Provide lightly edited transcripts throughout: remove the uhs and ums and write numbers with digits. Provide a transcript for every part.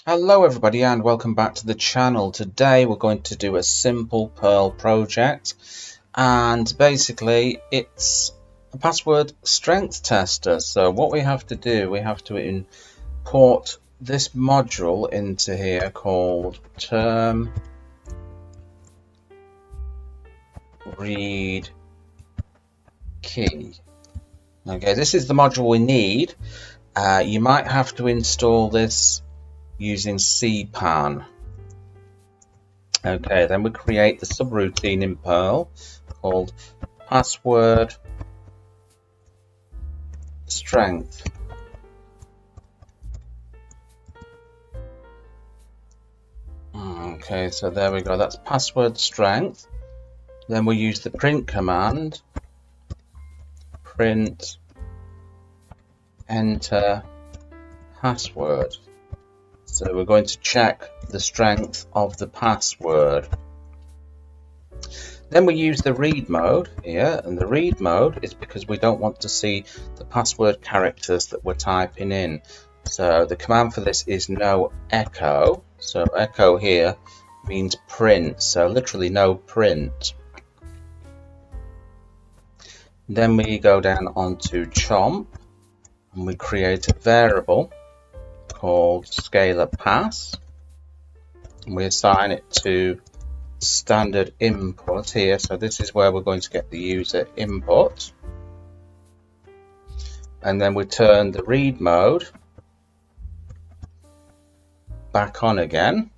Hello everybody and welcome back to the channel. Today we're going to do a simple Perl project, and basically it's a password strength tester. So what we have to do, we have to import this module into here called term read key. Okay, this is the module we need. You might have to install this using cpan. Okay, then we create the subroutine in Perl called password strength. Okay, so there we go, that's password strength. Then we use the print command, print enter password. So we're going to check the strength of the password. Then we use the read mode here, and the read mode is because we don't want to see the password characters that we're typing in. So the command for this is no echo. So echo here means print, so literally no print. Then we go down onto chomp and we create a variable called scalar pass, and we assign it to standard input here. So this is where we're going to get the user input, and then we turn the read mode back on again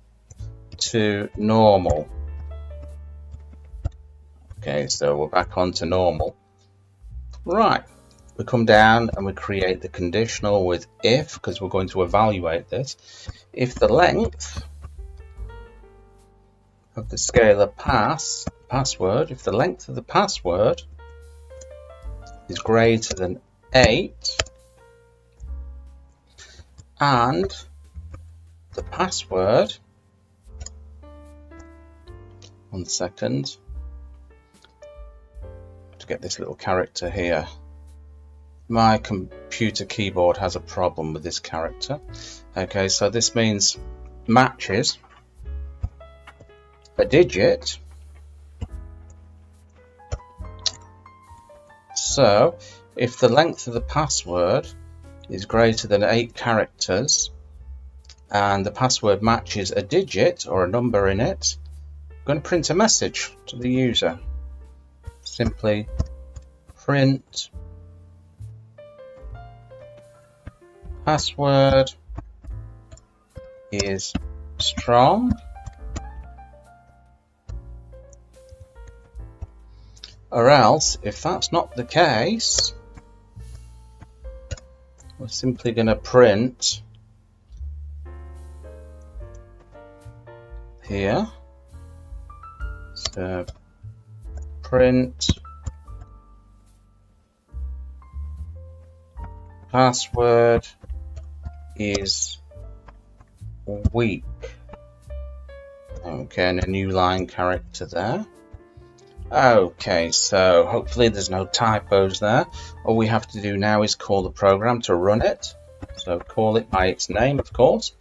to normal. Okay, so we're back on to normal. Right, we come down and we create the conditional with if, because we're going to evaluate this. If the length of the scalar password, if the length of the password is greater than 8 and the password, 1 second, to get this little character here. My computer keyboard has a problem with this character. Okay, so this means matches a digit. So if the length of the password is greater than 8 characters and the password matches a digit or a number in it, I'm going to print a message to the user. Simply print password is strong, or else, if that's not the case, we're simply going to print here. So print password is weak. Okay, and a new line character there. Okay, so hopefully there's no typos there. All we have to do now is call the program to run it. So call it by its name, of course,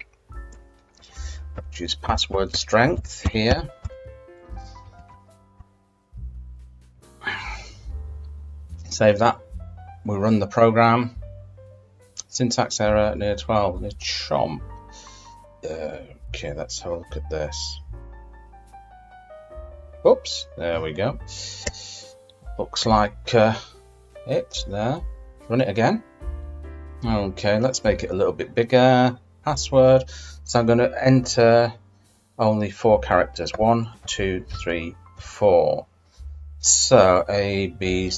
which is password strength here. Save that. We run the program. Syntax error near 12, near chomp. Okay, let's have a look at this. Oops, there we go. Looks like it there. Run it again. Okay, let's make it a little bit bigger. Password. So I'm going to enter only 4 characters. 1, 2, 3, 4. So A, B,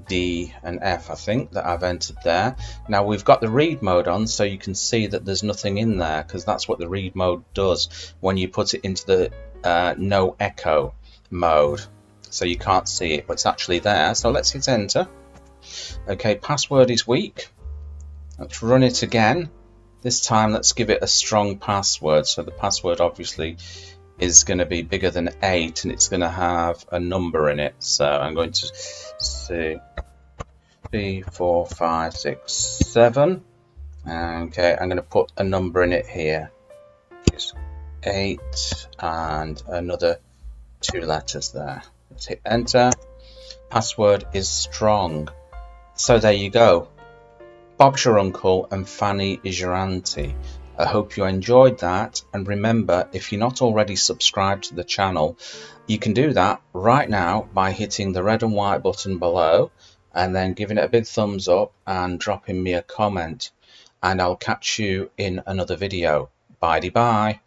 D and F, I think, that I've entered there. Now we've got the read mode on, so you can see that there's nothing in there, because that's what the read mode does when you put it into the no echo mode. So you can't see it, but it's actually there. So let's hit enter. Okay, password is weak. Let's run it again. This time let's give it a strong password. So the password obviously is going to be bigger than 8, and it's going to have a number in it. So I'm going to say 3, 4, 5, 6, 7. Okay, I'm going to put a number in it here. is 8 and another 2 letters there. Let's hit enter. Password is strong. So there you go. Bob's your uncle and Fanny is your auntie. I hope you enjoyed that, and remember, if you're not already subscribed to the channel, you can do that right now by hitting the red and white button below and then giving it a big thumbs up and dropping me a comment, and I'll catch you in another video. Bye bye.